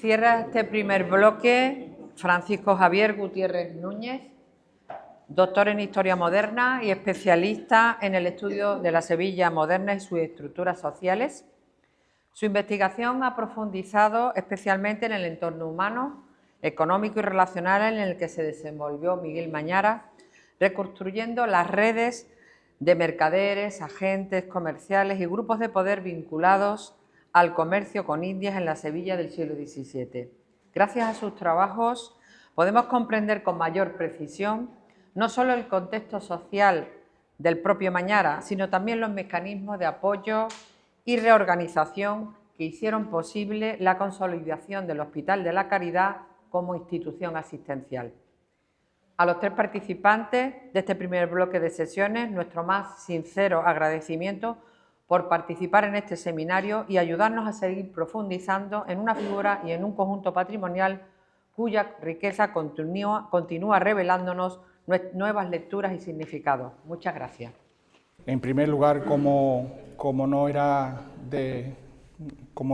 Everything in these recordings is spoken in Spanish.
Cierra este primer bloque Francisco Javier Gutiérrez Núñez, doctor en Historia Moderna y especialista en el estudio de la Sevilla moderna y sus estructuras sociales. Su investigación ha profundizado especialmente en el entorno humano, económico y relacional en el que se desenvolvió Miguel Mañara, reconstruyendo las redes de mercaderes, agentes comerciales y grupos de poder vinculados al comercio con Indias en la Sevilla del siglo XVII. Gracias a sus trabajos podemos comprender con mayor precisión no solo el contexto social del propio Mañara, sino también los mecanismos de apoyo y reorganización que hicieron posible la consolidación del Hospital de la Caridad como institución asistencial. A los tres participantes de este primer bloque de sesiones, nuestro más sincero agradecimiento por participar en este seminario y ayudarnos a seguir profundizando en una figura y en un conjunto patrimonial cuya riqueza continúa revelándonos nuevas lecturas y significados. Muchas gracias. En primer lugar, como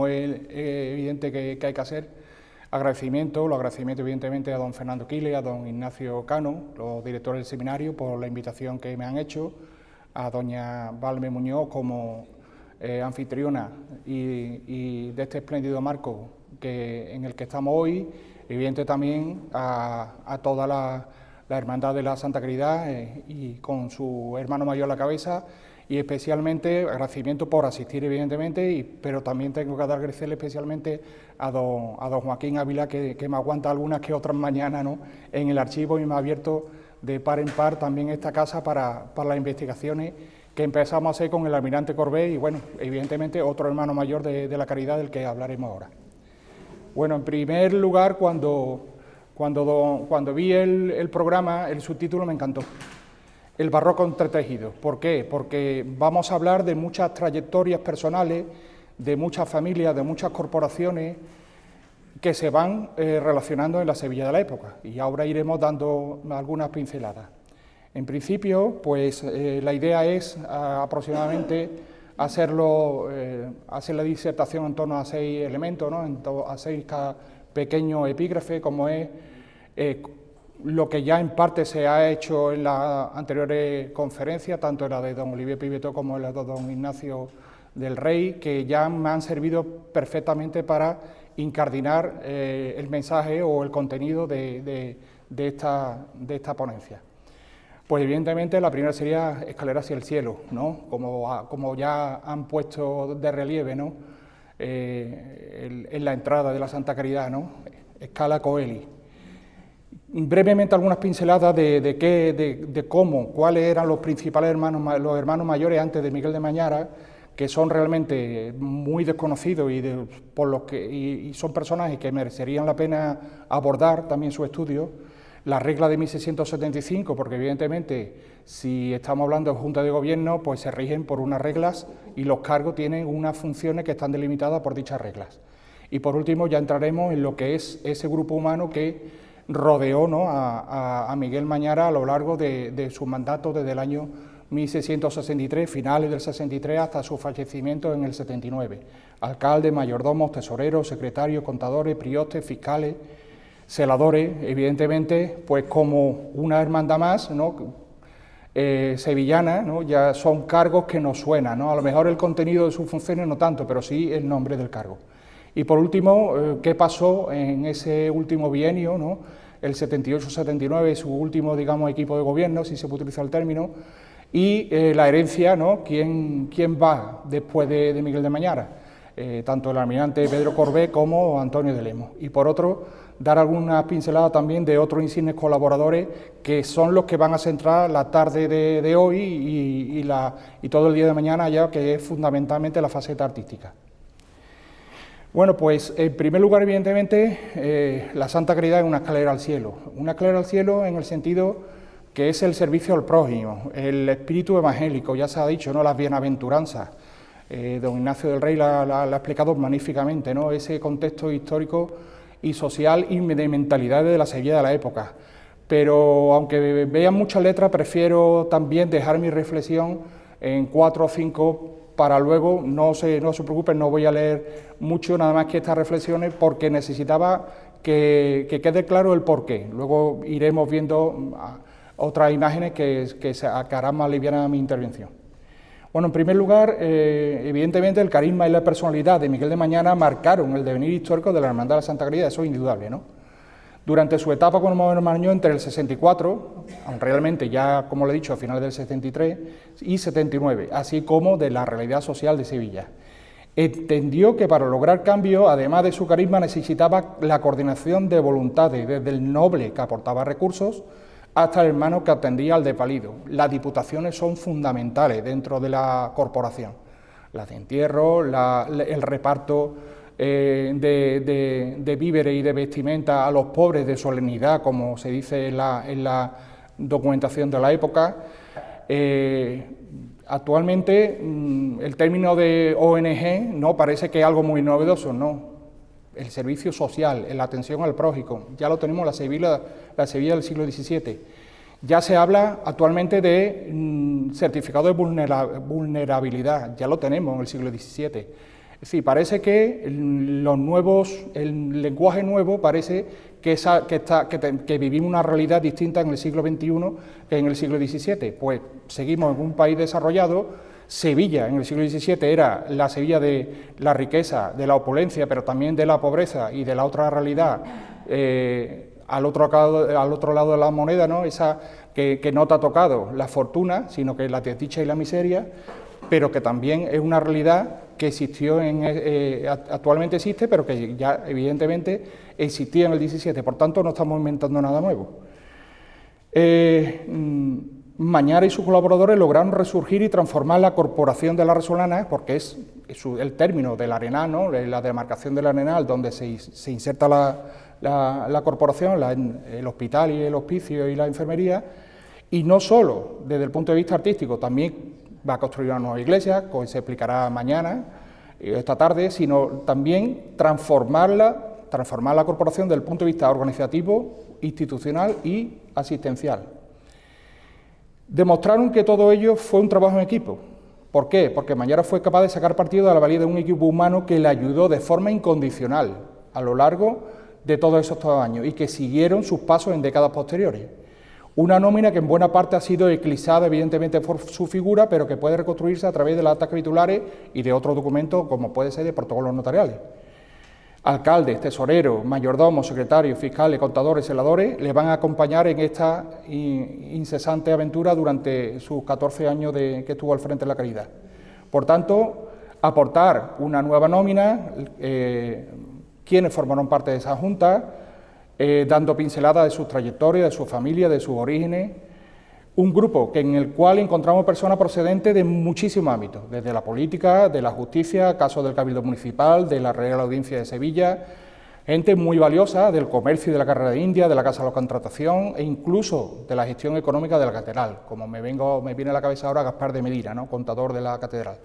es evidente que hay que hacer, los agradecimientos evidentemente a don Fernando Quiles, a don Ignacio Cano, los directores del seminario, por la invitación que me han hecho, a doña Valme Muñoz como anfitriona y de este espléndido marco en el que estamos hoy, evidente también a toda la Hermandad de la Santa Caridad y con su hermano mayor a la cabeza, y especialmente agradecimiento por asistir evidentemente, pero también tengo que agradecerle especialmente a don Joaquín Ávila, que me aguanta algunas que otras mañanas, ¿no?, en el archivo, y me ha abierto de par en par también esta casa para las investigaciones que empezamos a hacer con el almirante Corbet y, bueno, evidentemente otro hermano mayor de la Caridad del que hablaremos ahora. Bueno, en primer lugar, cuando vi el programa, el subtítulo me encantó: El barroco entretejido. ¿Por qué? Porque vamos a hablar de muchas trayectorias personales, de muchas familias, de muchas corporaciones que se van relacionando en la Sevilla de la época, y ahora iremos dando algunas pinceladas. En principio, pues la idea es aproximadamente hacer la disertación en torno a 6 elementos, ¿no?, a 6 pequeños epígrafes, como es lo que ya en parte se ha hecho en las anteriores conferencias, tanto en la de don Olivier Pivetó como en la de don Ignacio del Rey, que ya me han servido perfectamente para incardinar el mensaje o el contenido de esta ponencia. Pues evidentemente la primera sería Escalera hacia el cielo, ¿no?, como ya han puesto de relieve, ¿no?, en la entrada de la Santa Caridad, ¿no?, Escala Coeli. Brevemente algunas pinceladas de cuáles eran los principales hermanos mayores antes de Miguel de Mañara, que son realmente muy desconocidos y son personajes que merecerían la pena abordar también su estudio. La regla de 1675, porque evidentemente si estamos hablando de Junta de Gobierno, pues se rigen por unas reglas y los cargos tienen unas funciones que están delimitadas por dichas reglas. Y por último ya entraremos en lo que es ese grupo humano que rodeó, ¿no?, a Miguel Mañara a lo largo de su mandato desde el año 1663, finales del 63, hasta su fallecimiento en el 79. Alcaldes, mayordomos, tesoreros, secretarios, contadores, priostes, fiscales, celadores, evidentemente, pues como una hermandad más, ¿no?, sevillana, ¿no?, ya son cargos que nos suenan, ¿no?, a lo mejor el contenido de sus funciones no tanto, pero sí el nombre del cargo. Y por último, ¿qué pasó en ese último bienio, ¿no?, el 78-79, su último, digamos, equipo de gobierno, si se puede utilizar el término, y la herencia, ¿no?, ¿quién va después de Miguel de Mañara? Tanto el almirante Pedro Corbet como Antonio de Lemos. Y por otro, dar algunas pinceladas también de otros insignes colaboradores que son los que van a centrar la tarde de hoy y todo el día de mañana, ya que es fundamentalmente la faceta artística. Bueno, pues en primer lugar, evidentemente, la Santa Caridad es una escalera al cielo en el sentido que es el servicio al prójimo, el espíritu evangélico, ya se ha dicho, ¿no?, las bienaventuranzas. Don Ignacio del Rey la ha explicado magníficamente, ¿no?, ese contexto histórico y social y de mentalidades de la Sevilla de la época. Pero aunque vean muchas letras, prefiero también dejar mi reflexión en 4 o 5 para luego, no se preocupen, no voy a leer mucho, nada más que estas reflexiones, porque necesitaba que quede claro el porqué. Luego iremos viendo otras imágenes que harán más liviana mi intervención. Bueno, en primer lugar, evidentemente el carisma y la personalidad de Miguel de Mañara marcaron el devenir histórico de la Hermandad de la Santa Caridad, eso es indudable, ¿no? Durante su etapa como hermano entre el 64, aunque realmente ya, como le he dicho, a finales del 73 y 79, así como de la realidad social de Sevilla. Entendió que para lograr cambio, además de su carisma, necesitaba la coordinación de voluntades, desde el noble que aportaba recursos hasta el hermano que atendía al desvalido. Las diputaciones son fundamentales dentro de la corporación. Las de entierro, el reparto de víveres y de vestimenta a los pobres, de solemnidad, como se dice en la documentación de la época. Actualmente el término de ONG no parece que es algo muy novedoso, no. El servicio social, la atención al prójimo, ya lo tenemos en la Sevilla del siglo XVII. Ya se habla actualmente de certificado de vulnerabilidad, ya lo tenemos en el siglo XVII. Es decir, parece que el lenguaje nuevo parece que vivimos una realidad distinta en el siglo XXI que en el siglo XVII. Pues seguimos en un país desarrollado. Sevilla en el siglo XVII era la Sevilla de la riqueza, de la opulencia, pero también de la pobreza y de la otra realidad, al otro lado de la moneda, ¿no? Esa que no te ha tocado la fortuna, sino que la desdicha y la miseria, pero que también es una realidad que existió, actualmente existe, pero que ya evidentemente existía en el XVII, por tanto no estamos inventando nada nuevo. Mañara y sus colaboradores lograron resurgir y transformar la corporación de la Resolana, porque es el término del Arenal, ¿no? La demarcación del Arenal, donde se inserta la corporación, el hospital y el hospicio y la enfermería, y no solo desde el punto de vista artístico, también va a construir una nueva iglesia, que se explicará mañana, esta tarde, sino también transformar la corporación desde el punto de vista organizativo, institucional y asistencial. Demostraron que todo ello fue un trabajo en equipo. ¿Por qué? Porque Mañara fue capaz de sacar partido de la valía de un equipo humano que le ayudó de forma incondicional a lo largo de todos esos años y que siguieron sus pasos en décadas posteriores. Una nómina que en buena parte ha sido eclipsada evidentemente por su figura, pero que puede reconstruirse a través de las actas capitulares y de otros documentos, como puede ser de protocolos notariales. Alcaldes, tesoreros, mayordomos, secretarios, fiscales, contadores, celadores le van a acompañar en esta incesante aventura durante sus 14 años que estuvo al frente de la Caridad. Por tanto, aportar una nueva nómina, quienes formaron parte de esa Junta, dando pinceladas de sus trayectorias, de su familia, de sus orígenes, un grupo en el cual encontramos personas procedentes de muchísimos ámbitos, desde la política, de la justicia, casos del Cabildo Municipal, de la Real Audiencia de Sevilla, gente muy valiosa del comercio y de la carrera de India, de la Casa de la Contratación e incluso de la gestión económica de la Catedral, como me viene a la cabeza ahora Gaspar de Medina, ¿no? Contador de la Catedral.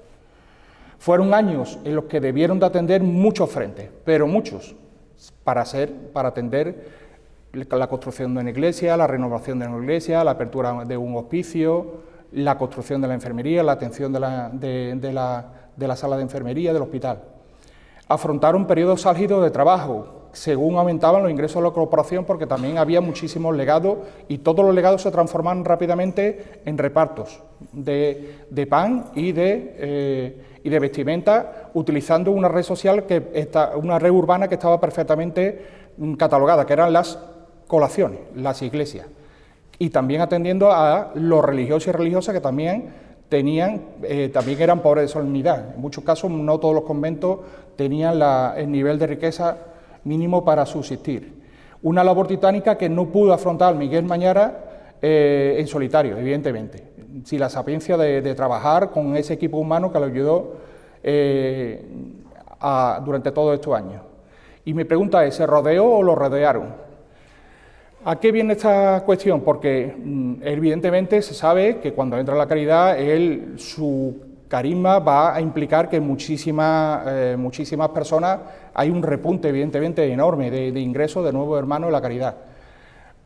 Fueron años en los que debieron de atender muchos frentes, pero muchos, para atender la construcción de una iglesia, la renovación de una iglesia, la apertura de un hospicio, la construcción de la enfermería, la atención de la sala de enfermería del hospital. Afrontaron periodos álgidos de trabajo, según aumentaban los ingresos de la corporación, porque también había muchísimos legados y todos los legados se transformaban rápidamente en repartos de pan y de vestimenta, utilizando una red social, una red urbana que estaba perfectamente catalogada, que eran las colaciones, las iglesias, y también atendiendo a los religiosos y religiosas que también eran pobres de solemnidad. En muchos casos no todos los conventos tenían el nivel de riqueza mínimo para subsistir. Una labor titánica que no pudo afrontar Miguel Mañara en solitario, evidentemente, sin la sapiencia de trabajar con ese equipo humano que lo ayudó durante todos estos años. Y mi pregunta es, ¿se rodeó o lo rodearon? ¿A qué viene esta cuestión? Porque evidentemente se sabe que cuando entra la Caridad, su carisma va a implicar que muchísimas personas, hay un repunte evidentemente enorme de ingresos de nuevos hermanos en la Caridad.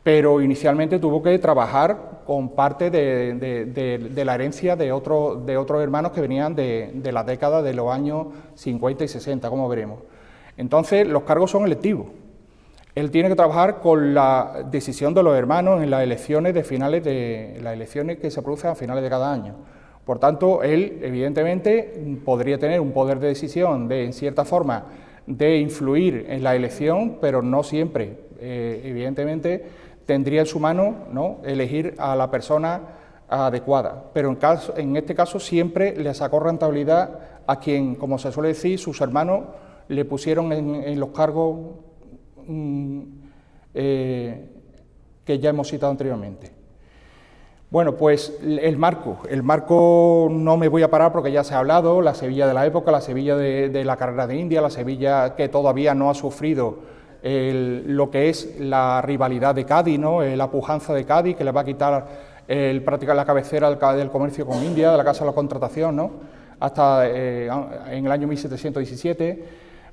pero inicialmente tuvo que trabajar con parte de la herencia de otros hermanos que venían de las décadas de los años 50 y 60, como veremos. Entonces, los cargos son electivos. Él tiene que trabajar con la decisión de los hermanos en las elecciones las elecciones que se producen a finales de cada año. Por tanto, él, evidentemente, podría tener un poder de decisión, en cierta forma, de influir en la elección, pero no siempre. Evidentemente, tendría en su mano, ¿no?, elegir a la persona adecuada, pero en este caso siempre le sacó rentabilidad a quien, como se suele decir, sus hermanos le pusieron en los cargos que ya hemos citado anteriormente. Bueno, pues el marco no me voy a parar porque ya se ha hablado, la Sevilla de la época, la Sevilla de la carrera de India, la Sevilla que todavía no ha sufrido lo que es la rivalidad de Cádiz, ¿no?, la pujanza de Cádiz, que le va a quitar prácticamente la cabecera del comercio con India, de la Casa de la Contratación, ¿no?, hasta en el año 1717,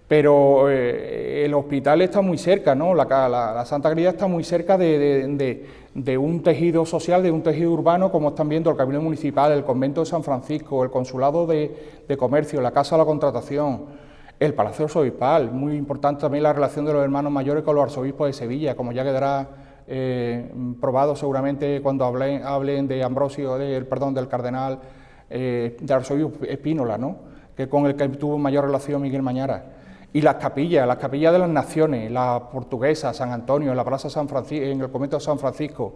pero el hospital está muy cerca, ¿no?, la Santa Caridad está muy cerca de un tejido social, de un tejido urbano, como están viendo el Cabildo Municipal, el Convento de San Francisco, el Consulado de Comercio, la Casa de la Contratación, el Palacio Arzobispal, muy importante también la relación de los hermanos mayores con los arzobispos de Sevilla, como ya quedará probado seguramente cuando hablen de Ambrosio, del cardenal, del arzobispo Espínola, ¿no?, que con el que tuvo mayor relación Miguel Mañara. Y las capillas de las naciones, la portuguesa, San Antonio, en la Plaza San Francisco, en el convento de San Francisco,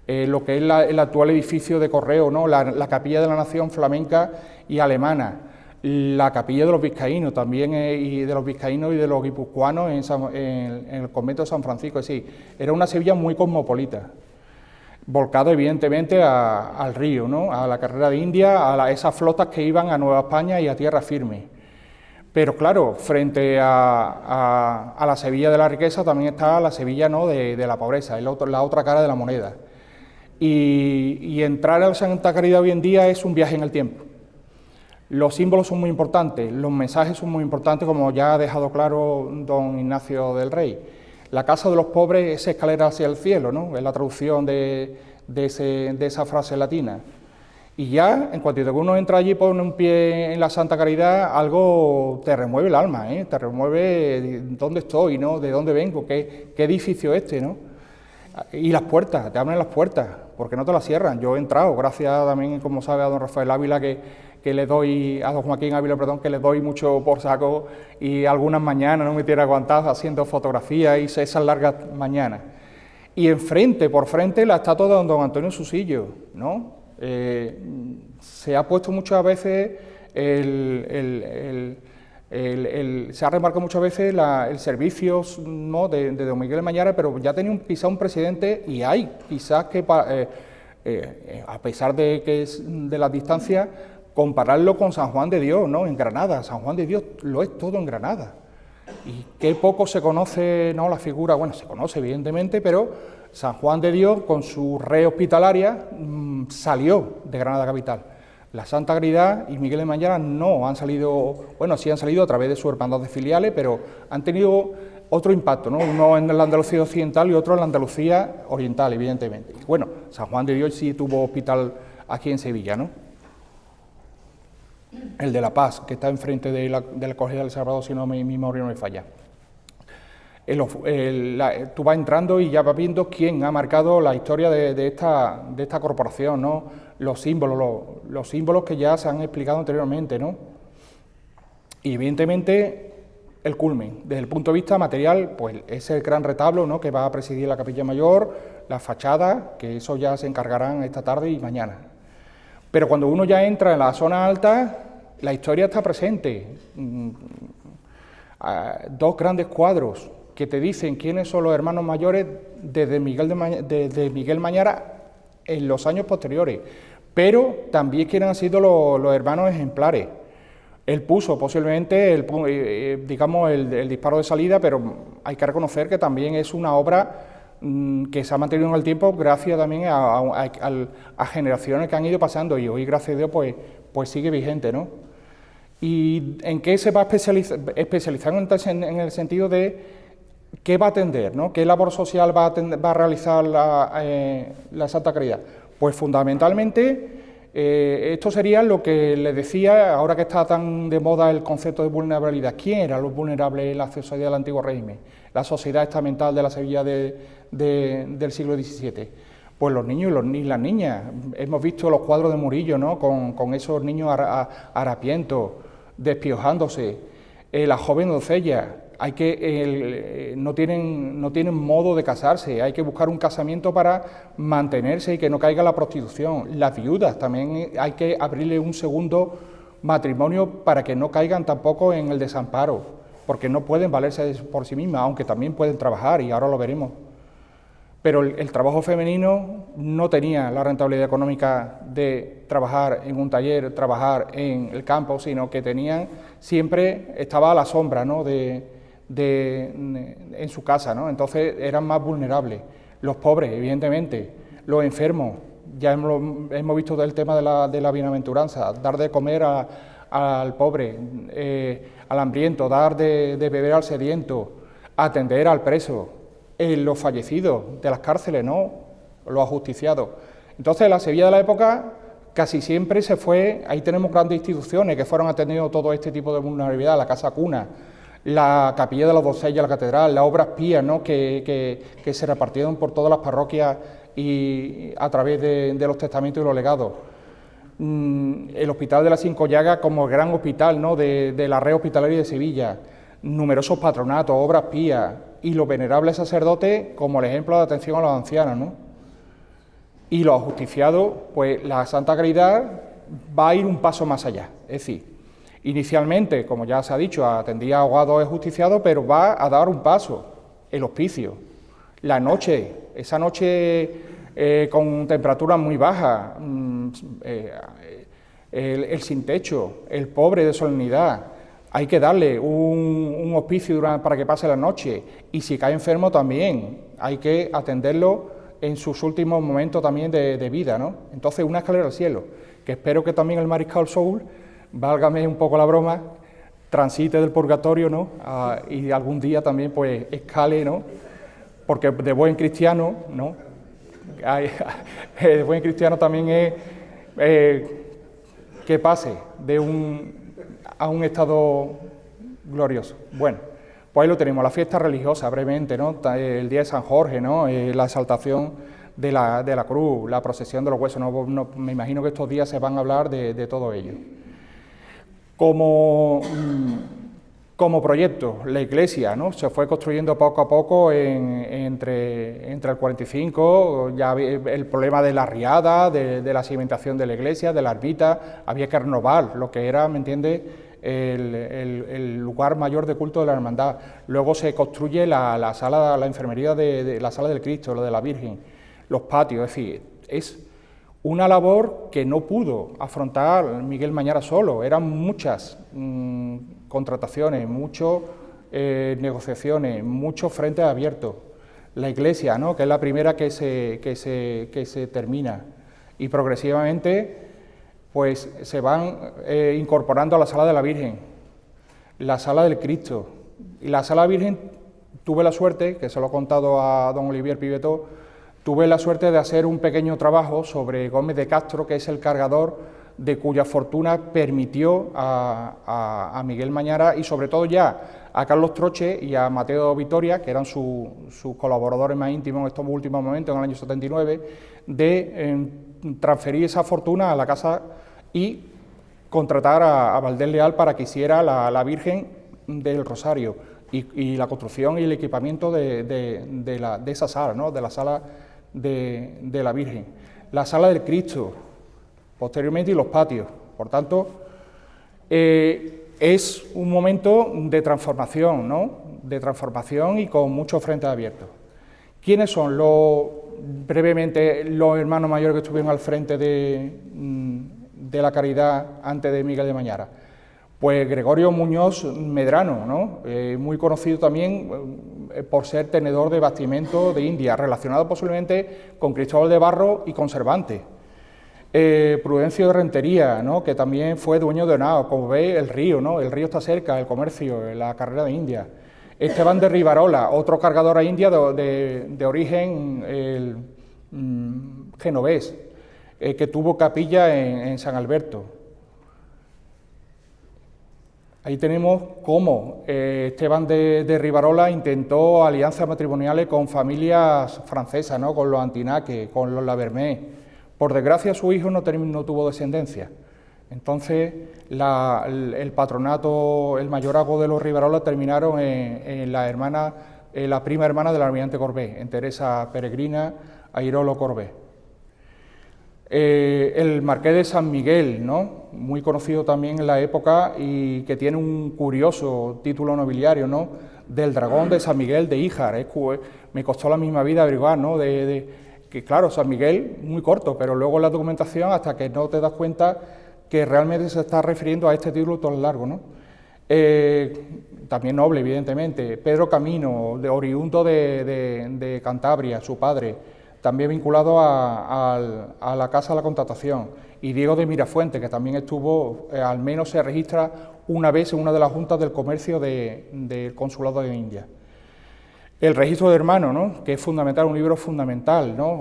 lo que es el actual edificio de correo, ¿no?, la capilla de la nación flamenca y alemana, la capilla de los vizcaínos también, y de los vizcaínos y de los guipuzcoanos en el convento de San Francisco. Es decir, era una Sevilla muy cosmopolita, volcada evidentemente al río, ¿no?, a la carrera de India, a esas flotas que iban a Nueva España y a tierra firme. Pero claro, frente a la Sevilla de la riqueza también está la Sevilla, ¿no?, de la pobreza, la otra cara de la moneda. Y entrar a la Santa Caridad hoy en día es un viaje en el tiempo. Los símbolos son muy importantes, los mensajes son muy importantes, como ya ha dejado claro don Ignacio del Rey. La casa de los pobres es escalera hacia el cielo, ¿no?, es la traducción de esa frase latina. Y ya, en cuanto uno entra allí y pone un pie en la Santa Caridad, algo te remueve el alma, te remueve dónde estoy, ¿no?, de dónde vengo, qué edificio ¿no? Y las puertas, te abren las puertas, porque no te las cierran. Yo he entrado, gracias también, como sabe, a don Rafael Ávila, que le doy, a don Joaquín Ávila, perdón, que le doy mucho por saco, y algunas mañanas no me tiene aguantado haciendo fotografías y esas largas mañanas. Y enfrente, por frente, la estatua de don Antonio Susillo, ¿no? Se ha puesto muchas veces, se ha remarcado muchas veces el servicio, ¿no?, de don Miguel Mañara, pero ya tenía quizá un precedente, y hay quizás que, a pesar de que es de las distancias, compararlo con San Juan de Dios, ¿no?, en Granada. San Juan de Dios lo es todo en Granada. Y qué poco se conoce, ¿no?, la figura, bueno, se conoce evidentemente, pero San Juan de Dios, con su red hospitalaria, salió de Granada capital. La Santa Caridad y Miguel de Mañara no han salido, bueno, sí han salido a través de sus hermandades filiales, pero han tenido otro impacto, ¿no?, uno en la Andalucía occidental y otro en la Andalucía oriental, evidentemente. Y bueno, San Juan de Dios sí tuvo hospital aquí en Sevilla, ¿no? El de La Paz, que está enfrente de la Cogida del Salvador, si no mi memoria no me falla. Tú vas entrando y ya vas viendo quién ha marcado la historia de esta corporación, ¿no? Los símbolos que ya se han explicado anteriormente, ¿no? Y evidentemente el culmen, desde el punto de vista material, pues es el gran retablo, ¿no?, que va a presidir la Capilla Mayor, la fachada, que eso ya se encargarán esta tarde y mañana. Pero cuando uno ya entra en la zona alta, la historia está presente. Dos grandes cuadros que te dicen quiénes son los hermanos mayores desde Miguel Mañara en los años posteriores, pero también quiénes han sido los hermanos ejemplares. Él puso posiblemente el disparo de salida, pero hay que reconocer que también es una obra que se ha mantenido en el tiempo gracias también a generaciones que han ido pasando, y hoy, gracias a Dios, pues sigue vigente, ¿no? ¿Y en qué se va a especializar en el sentido de ¿qué va a atender, ¿no? ¿Qué labor social va a realizar la Santa Caridad? Pues fundamentalmente esto sería lo que les decía, ahora que está tan de moda el concepto de vulnerabilidad. ¿Quién eran los vulnerables en la sociedad del antiguo régimen? La sociedad estamental de la Sevilla del siglo XVII. Pues los niños y las niñas. Hemos visto los cuadros de Murillo, ¿no? Con esos niños harapientos, despiojándose. La joven doncella. No tienen modo de casarse, hay que buscar un casamiento para mantenerse y que no caiga la prostitución. Las viudas también hay que abrirle un segundo matrimonio para que no caigan tampoco en el desamparo, porque no pueden valerse por sí mismas, aunque también pueden trabajar, y ahora lo veremos. Pero el trabajo femenino no tenía la rentabilidad económica de trabajar en un taller, trabajar en el campo, sino que siempre estaba a la sombra, ¿no? en su casa, ¿no? Entonces eran más vulnerables. Los pobres, evidentemente, los enfermos, ya hemos visto del tema de la bienaventuranza, dar de comer al pobre, al hambriento, dar de beber al sediento, atender al preso, los fallecidos de las cárceles, ¿no? Los ajusticiados. Entonces la Sevilla de la época casi siempre se fue, ahí tenemos grandes instituciones que fueron atendiendo todo este tipo de vulnerabilidad, la Casa Cuna, la Capilla de las Doncellas, la Catedral, las obras pías, ¿no? que se repartieron por todas las parroquias y a través de los testamentos y los legados. El Hospital de las Cinco Llagas como el gran hospital, ¿no? de la red hospitalaria de Sevilla, numerosos patronatos, obras pías y los venerables sacerdotes como el ejemplo de atención a los ancianos, ¿no? Y los ajusticiados, pues la Santa Caridad va a ir un paso más allá, es decir, inicialmente, como ya se ha dicho, atendía a ahogados y ajusticiados, pero va a dar un paso, el hospicio. La noche, esa noche con temperaturas muy bajas, el sin techo, el pobre de solemnidad, hay que darle un hospicio para que pase la noche, y si cae enfermo también, hay que atenderlo en sus últimos momentos también de vida, ¿no? Entonces, una escalera al cielo, que espero que también el mariscal Soul, válgame un poco la broma, transite del purgatorio, ¿no? Y algún día también pues escale, ¿no? Porque de buen cristiano, ¿no? De buen cristiano también es que pase a un estado glorioso. Bueno, pues ahí lo tenemos, la fiesta religiosa, brevemente, ¿no? El día de San Jorge, ¿no? La exaltación de la cruz, la procesión de los huesos, no, me imagino que estos días se van a hablar de todo ello. Como proyecto, la iglesia, ¿no? Se fue construyendo poco a poco entre el 45, ya el problema de la riada, de la cimentación de la iglesia, de la ermita, había que renovar lo que era, ¿me entiende?, el lugar mayor de culto de la hermandad. Luego se construye la sala, la enfermería la sala del Cristo, la de la Virgen, los patios, es decir, es una labor que no pudo afrontar Miguel Mañara solo, eran muchas contrataciones, muchas negociaciones, muchos frentes abiertos. La iglesia, ¿no?, que es la primera que se termina, y progresivamente pues se van incorporando a la sala de la Virgen, la sala del Cristo, y la sala de la Virgen tuve la suerte, que se lo he contado a don Olivier Pibetó, tuve la suerte de hacer un pequeño trabajo sobre Gómez de Castro, que es el cargador de cuya fortuna permitió a Miguel Mañara y sobre todo ya a Carlos Troche y a Mateo Vitoria, que eran sus colaboradores más íntimos en estos últimos momentos, en el año 79, de transferir esa fortuna a la casa y contratar a Valdés Leal para que hiciera la Virgen del Rosario y la construcción y el equipamiento de esa sala, ¿no?, de la sala de la Virgen, la sala del Cristo, posteriormente, y los patios. Por tanto, es un momento de transformación, ¿no?, de transformación y con muchos frentes abiertos. ¿Quiénes son brevemente los hermanos mayores que estuvieron al frente de la caridad antes de Miguel de Mañara? Pues Gregorio Muñoz Medrano, ¿no?, muy conocido también por ser tenedor de bastimento de India, relacionado posiblemente con Cristóbal de Barro y con Cervantes. Prudencio de Rentería, ¿no?, que también fue dueño de Henao, como veis, el río, ¿no?, el río está cerca, el comercio, la carrera de India. Esteban de Rivarola, otro cargador a India de origen genovés, que tuvo capilla en San Alberto. Ahí tenemos cómo Esteban de Rivarola intentó alianzas matrimoniales con familias francesas, ¿no? Con los Antinaque, con los Lavermé. Por desgracia, su hijo no tuvo descendencia. Entonces, el patronato, el mayorazgo de los Rivarola terminaron en la prima hermana del almirante Corbé, en Teresa Peregrina Airolo Corbé. El marqués de San Miguel, ¿no? Muy conocido también en la época y que tiene un curioso título nobiliario, ¿no? Del dragón de San Miguel de Híjar. Me costó la misma vida averiguar, ¿no? Que claro, San Miguel, muy corto, pero luego en la documentación, hasta que no te das cuenta que realmente se está refiriendo a este título tan largo, ¿no? También noble, evidentemente. Pedro Camino, oriundo de Cantabria, su padre, también vinculado a la Casa de la Contratación, y Diego de Mirafuente, que también estuvo, al menos se registra una vez en una de las juntas del comercio del Consulado de India. El registro de hermanos, ¿no? Que es fundamental, un libro fundamental, ¿no?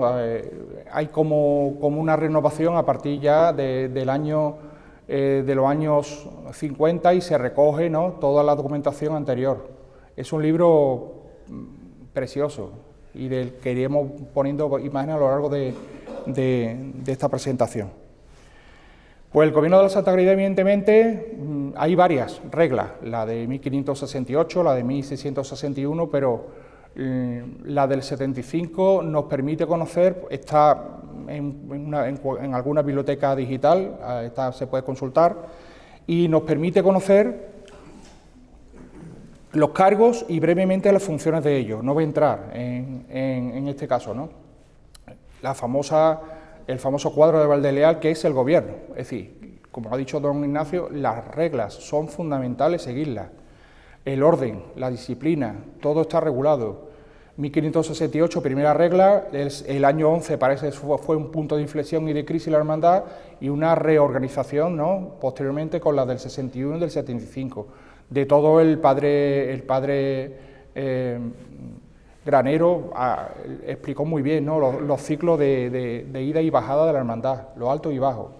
Hay como una renovación a partir ya de los años 50 y se recoge, ¿no? Toda la documentación anterior. Es un libro precioso y del que iremos poniendo imágenes a lo largo de esta presentación. Pues el gobierno de la Santa Caridad, evidentemente, hay varias reglas, la de 1568, la de 1661, pero la del 75 nos permite conocer, está en alguna biblioteca digital, se puede consultar, y nos permite conocer los cargos y brevemente las funciones de ellos. No voy a entrar en este caso, ¿no? El famoso cuadro de Valdeleal, que es el gobierno. Es decir, como ha dicho don Ignacio, las reglas son fundamentales seguirlas. El orden, la disciplina, todo está regulado. 1568, primera regla, el año 11 parece que fue un punto de inflexión y de crisis en la hermandad, y una reorganización, ¿no? Posteriormente con la del 61 y del 75. De todo el padre Granero explicó muy bien, ¿no? Los ciclos de ida y bajada de la hermandad, los altos y bajos.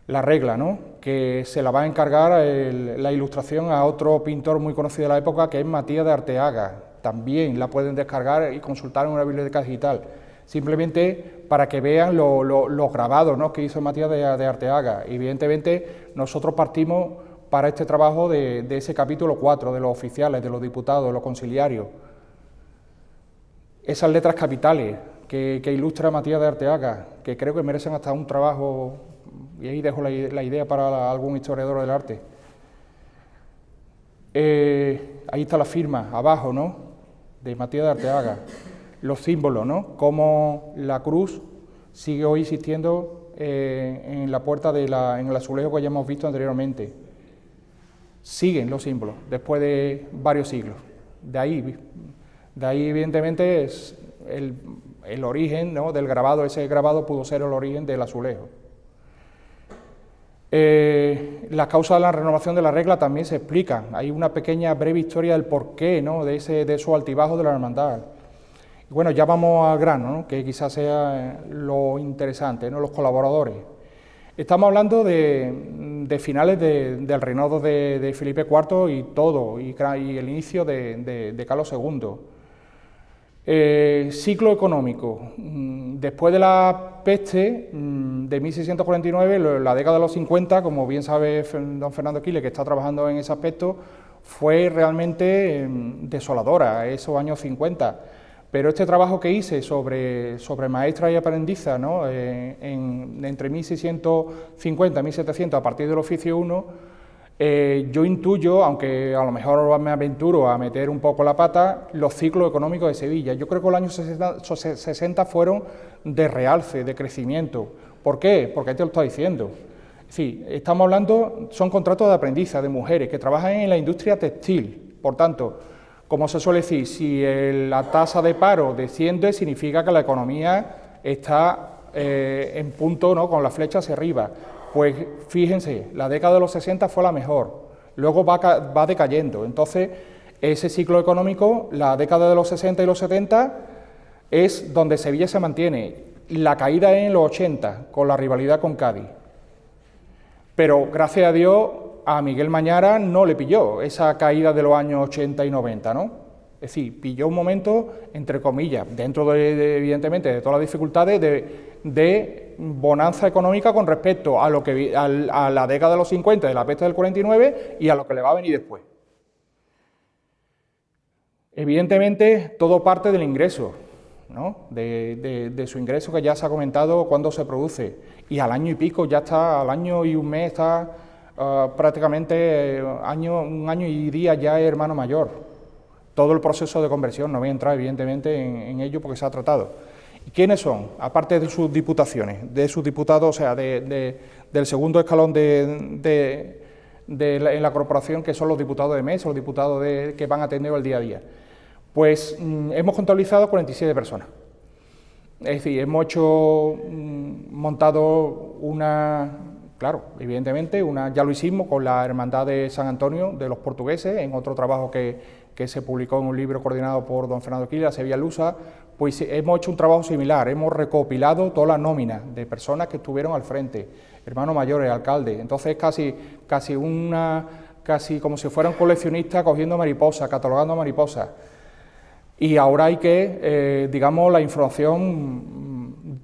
La regla, ¿no? Que se la va a encargar la ilustración a otro pintor muy conocido de la época, que es Matías de Arteaga. También la pueden descargar y consultar en una biblioteca digital, simplemente para que vean los grabados, ¿no? Que hizo Matías de Arteaga. Evidentemente, nosotros partimos para este trabajo de ese capítulo 4, de los oficiales, de los diputados, de los conciliarios. Esas letras capitales que ilustra Matías de Arteaga, que creo que merecen hasta un trabajo, y ahí dejo la idea para algún historiador del arte. Ahí está la firma, abajo, ¿no?, de Matías de Arteaga. Los símbolos, ¿no?, como la cruz sigue hoy existiendo en la puerta en el azulejo que ya hemos visto anteriormente. Siguen los símbolos después de varios siglos. De ahí evidentemente es el origen, ¿no?, del grabado. Ese grabado pudo ser el origen del azulejo. Las causas de la renovación de la regla también se explican. Hay una pequeña breve historia del porqué, ¿no?, de esos altibajos de la hermandad. Y bueno, ya vamos al grano, ¿no?, que quizás sea lo interesante, ¿no?, los colaboradores. Estamos hablando de finales del reinado de Felipe IV y todo, y el inicio de Carlos II. Ciclo económico. Después de la peste de 1649, la década de los 50, como bien sabe don Fernando Quiles, que está trabajando en ese aspecto, fue realmente desoladora, esos años 50. Pero este trabajo que hice sobre maestra y aprendiza, ¿no?, entre 1650 y 1700, a partir del oficio 1, yo intuyo, aunque a lo mejor me aventuro a meter un poco la pata, los ciclos económicos de Sevilla. Yo creo que los años 60 fueron de realce, de crecimiento. ¿Por qué? Porque te lo está diciendo. Sí, estamos hablando, son contratos de aprendiza, de mujeres que trabajan en la industria textil. Por tanto, como se suele decir, si la tasa de paro desciende, significa que la economía está en punto, ¿no?, con la flecha hacia arriba. Pues fíjense, la década de los 60 fue la mejor, luego va decayendo. Entonces, Ese ciclo económico, la década de los 60 y los 70, es donde Sevilla se mantiene. La caída es en los 80, con la rivalidad con Cádiz. Pero, gracias a Dios, a Miguel Mañara no le pilló esa caída de los años 80 y 90, ¿no? Es decir, pilló un momento, entre comillas, dentro evidentemente, de todas las dificultades, de bonanza económica con respecto a lo que a la década de los 50, de la peste del 49, y a lo que le va a venir después. Evidentemente, todo parte del ingreso, ¿no? de su ingreso, que ya se ha comentado cuándo se produce, y al año y pico ya está, al año y un mes está prácticamente un año y días ya es hermano mayor. Todo el proceso de conversión, no voy a entrar evidentemente en ello porque se ha tratado. ¿Quiénes son? Aparte de sus diputaciones, de sus diputados, o sea, del segundo escalón en la corporación, que son los diputados de mesa, los diputados que van a atender el día a día. Pues hemos contabilizado 47 personas. Es decir, hemos montado una, claro, evidentemente, ya lo hicimos con la Hermandad de San Antonio de los portugueses, en otro trabajo que se publicó en un libro coordinado por don Fernando Quila, Sevilla Lusa, pues hemos hecho un trabajo similar, hemos recopilado toda la nómina de personas que estuvieron al frente, hermanos mayores, alcaldes, entonces casi como si fueran coleccionistas cogiendo mariposas, catalogando mariposas. Y ahora hay que, digamos, la información,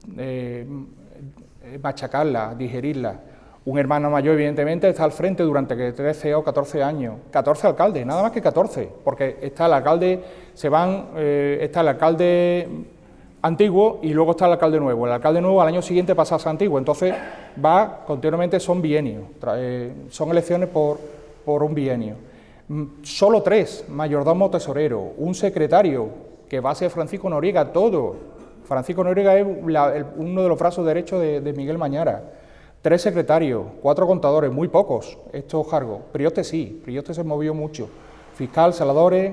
machacarla, digerirla. Un hermano mayor, evidentemente, está al frente durante 13 o 14 años. 14 alcaldes, nada más que 14, porque está el alcalde, está el alcalde antiguo y luego está el alcalde nuevo. El alcalde nuevo al año siguiente pasa a ser antiguo, entonces va continuamente, son bienios, son elecciones por un bienio. Solo 3, mayordomo tesorero, un secretario, que va a ser Francisco Noriega, todo. Francisco Noriega es uno de los brazos derechos de Miguel Mañara. 3 secretarios, 4 contadores, muy pocos estos cargos. Prioste sí, Prioste se movió mucho. Fiscal, saladores,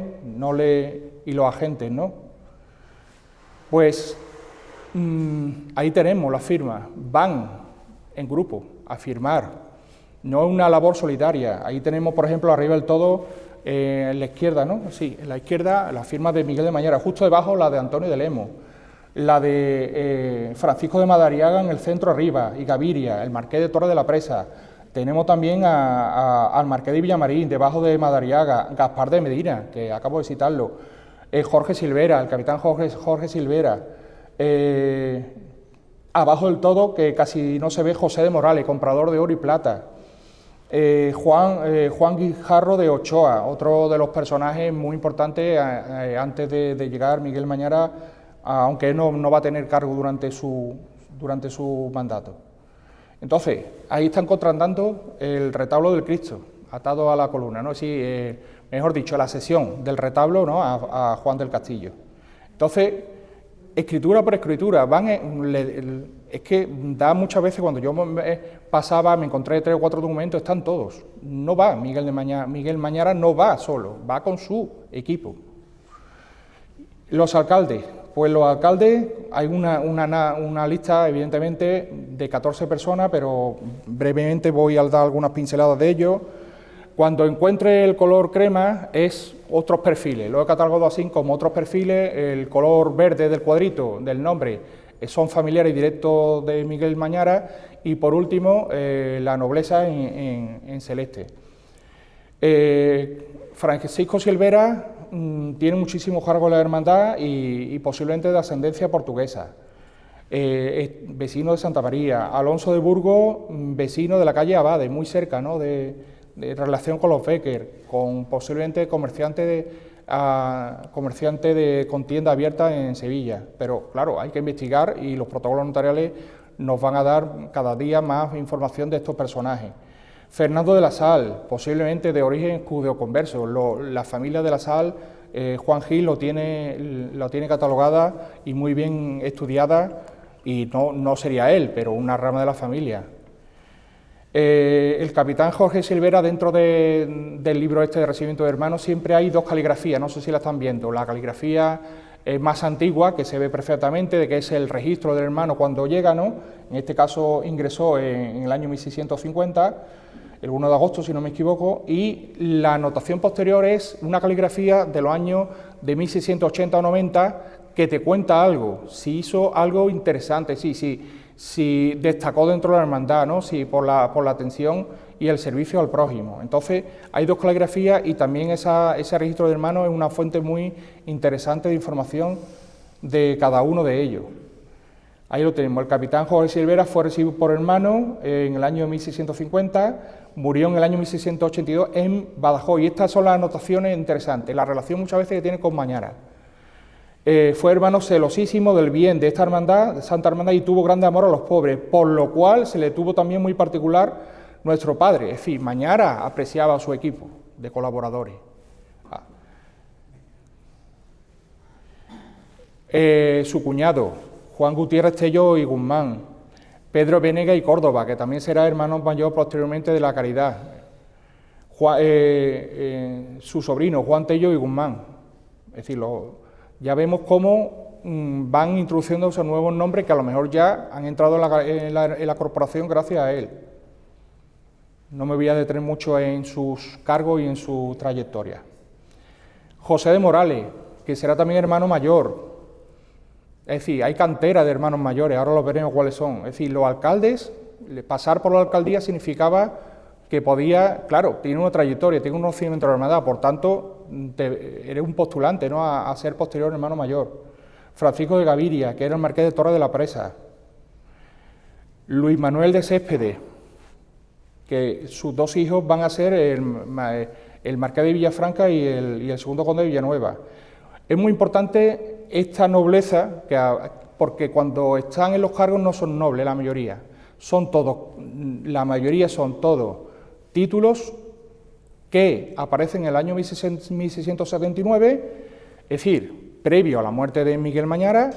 y los agentes, ¿no? Pues ahí tenemos las firmas, van en grupo a firmar, no es una labor solitaria. Ahí tenemos, por ejemplo, arriba del todo, en la izquierda, ¿no? Sí, en la izquierda, la firma de Miguel de Mañara, justo debajo la de Antonio de Lemos, la de Francisco de Madariaga en el centro arriba, y Gaviria, el marqués de Torre de la Presa. Tenemos también al marqués de Villamarín, debajo de Madariaga, Gaspar de Medina, que acabo de citarlo, Jorge Silvera, el capitán Jorge Silvera. Abajo del todo, que casi no se ve, José de Morales, comprador de oro y plata. Juan Guijarro de Ochoa, otro de los personajes muy importantes antes de llegar Miguel Mañara, aunque él no va a tener cargo durante su mandato. Entonces, ahí están contratando el retablo del Cristo, atado a la columna, ¿no? Sí, mejor dicho, la sesión del retablo, ¿no? a Juan del Castillo. Entonces, escritura por escritura, es que da muchas veces, cuando yo pasaba, me encontré 3 o 4 documentos, están todos. No va Miguel Mañara no va solo, va con su equipo. Los alcaldes. Pues los alcaldes, hay una lista, evidentemente, de 14 personas, pero brevemente voy a dar algunas pinceladas de ello. Cuando encuentre el color crema, es otros perfiles, lo he catalogado así como otros perfiles. El color verde del cuadrito, del nombre, son familiares directos de Miguel Mañara, y por último, la nobleza en celeste. Francisco Silvera tiene muchísimos cargos en la hermandad y posiblemente de ascendencia portuguesa. Es vecino de Santa María. Alonso de Burgos, vecino de la calle Abade, muy cerca, ¿no? de relación con los Becker, con posiblemente comerciante de contienda abierta en Sevilla. Pero claro, hay que investigar y los protocolos notariales nos van a dar cada día más información de estos personajes. Fernando de la Sal, posiblemente de origen judeoconverso. La familia de la Sal, Juan Gil lo tiene catalogada y muy bien estudiada, y no sería él, pero una rama de la familia. El capitán Jorge Silvera, dentro del libro este de Recibimiento de Hermanos, siempre hay 2 caligrafías, no sé si la están viendo. La caligrafía más antigua, que se ve perfectamente, de que es el registro del hermano cuando llega, ¿no? En este caso ingresó en el año 1650, el 1 de agosto, si no me equivoco, y la anotación posterior es una caligrafía de los años de 1680 o 90 que te cuenta algo, si hizo algo interesante, si destacó dentro de la hermandad, ¿no? Si por la atención y el servicio al prójimo. Entonces, hay dos caligrafías y también ese registro de hermanos es una fuente muy interesante de información de cada uno de ellos. Ahí lo tenemos, el capitán Jorge Silvera fue recibido por hermanos en el año 1650, murió en el año 1682 en Badajoz, y estas son las anotaciones interesantes, la relación muchas veces que tiene con Mañara. Fue hermano celosísimo del bien de esta hermandad, de Santa Hermandad, y tuvo grande amor a los pobres, por lo cual se le tuvo también muy particular nuestro padre, es decir, Mañara apreciaba a su equipo de colaboradores. Su cuñado, Juan Gutiérrez Tello y Guzmán, Pedro Venega y Córdoba, que también será hermano mayor posteriormente de la Caridad, su sobrino, Juan Tello y Guzmán. Es decir, ya vemos cómo van introduciendo esos nuevos nombres que a lo mejor ya han entrado en la corporación gracias a él. No me voy a detener mucho en sus cargos y en su trayectoria. José de Morales, que será también hermano mayor. Es decir, hay cantera de hermanos mayores, ahora los veremos cuáles son. Es decir, los alcaldes, pasar por la alcaldía significaba que podía, claro, tiene una trayectoria, tiene un conocimiento de la hermandad, por tanto, eres un postulante, ¿no?, a ser posterior hermano mayor. Francisco de Gaviria, que era el marqués de Torre de la Presa. Luis Manuel de Céspedes, que sus dos hijos van a ser el marqués de Villafranca y el segundo conde de Villanueva. Es muy importante esta nobleza, porque cuando están en los cargos no son nobles la mayoría, la mayoría son todos títulos que aparecen en el año 1679, es decir, previo a la muerte de Miguel Mañara,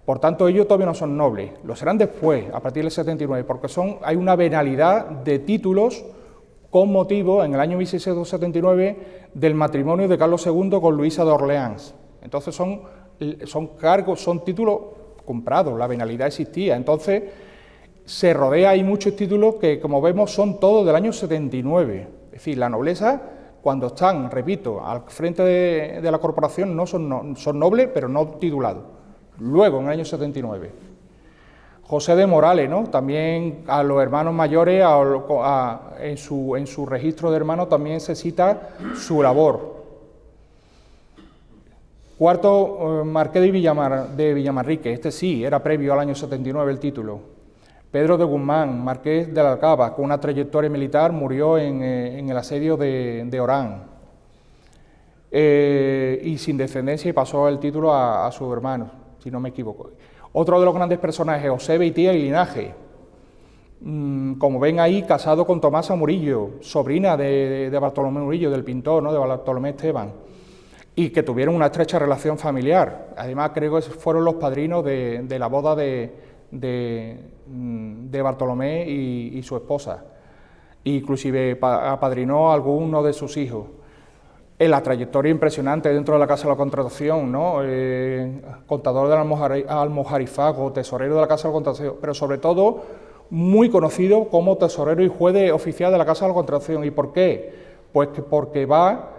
por tanto ellos todavía no son nobles, lo serán después, a partir del 79, porque hay una venalidad de títulos con motivo, en el año 1679, del matrimonio de Carlos II con Luisa de Orleans. Entonces son cargos, son títulos comprados, la venalidad existía. Entonces se rodea, hay muchos títulos que, como vemos, son todos del año 79. Es decir, la nobleza, cuando están, repito, al frente de la corporación, son nobles, pero no titulados. Luego, en el año 79. José de Morales, ¿no?, también a los hermanos mayores, en su registro de hermanos también se cita su labor. Cuarto, marqués de Villamarrique, este sí, era previo al año 79 el título. Pedro de Guzmán, marqués de la Alcaba, con una trayectoria militar, murió en el asedio de Orán. Y sin descendencia, y pasó el título a sus hermanos, si no me equivoco. Otro de los grandes personajes, José Beitía y Linaje, como ven ahí, casado con Tomasa Murillo, sobrina de Bartolomé Murillo, del pintor, ¿no?, de Bartolomé Esteban, y que tuvieron una estrecha relación familiar. Además, creo que fueron los padrinos de la boda de Bartolomé y su esposa. Inclusive apadrinó a alguno de sus hijos. En la trayectoria impresionante dentro de la Casa de la Contratación, ¿no?, contador del Almojarifago, tesorero de la Casa de la Contratación, pero sobre todo muy conocido como tesorero y juez oficial de la Casa de la Contratación. ¿Y por qué? Pues porque va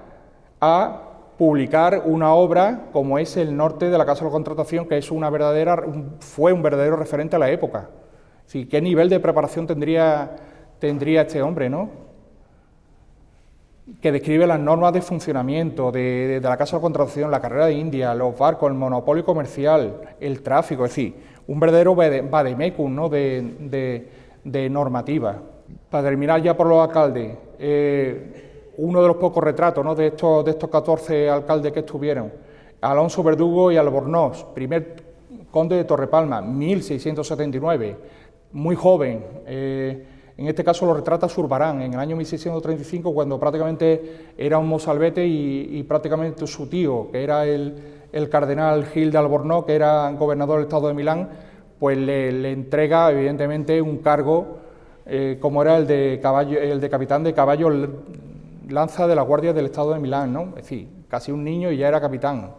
a publicar una obra como es El Norte de la Casa de la Contratación, que es fue un verdadero referente a la época. Sí, ¿qué nivel de preparación tendría este hombre, ¿no?, que describe las normas de funcionamiento de la Casa de la Contratación, la carrera de India, los barcos, el monopolio comercial, el tráfico, es decir, un verdadero vademecum, ¿no?, de normativa. Para terminar ya por los alcaldes, uno de los pocos retratos, ¿no?, de estos 14 alcaldes que estuvieron, Alonso Verdugo y Albornoz, primer conde de Torrepalma, 1679, muy joven. En este caso lo retrata Zurbarán, en el año 1635, cuando prácticamente era un mozalbete y prácticamente su tío, que era el cardenal Gil de Albornoz, que era gobernador del estado de Milán, pues le entrega evidentemente un cargo como era el de capitán de caballo lanza de la Guardia del estado de Milán, ¿no? Es decir, casi un niño y ya era capitán.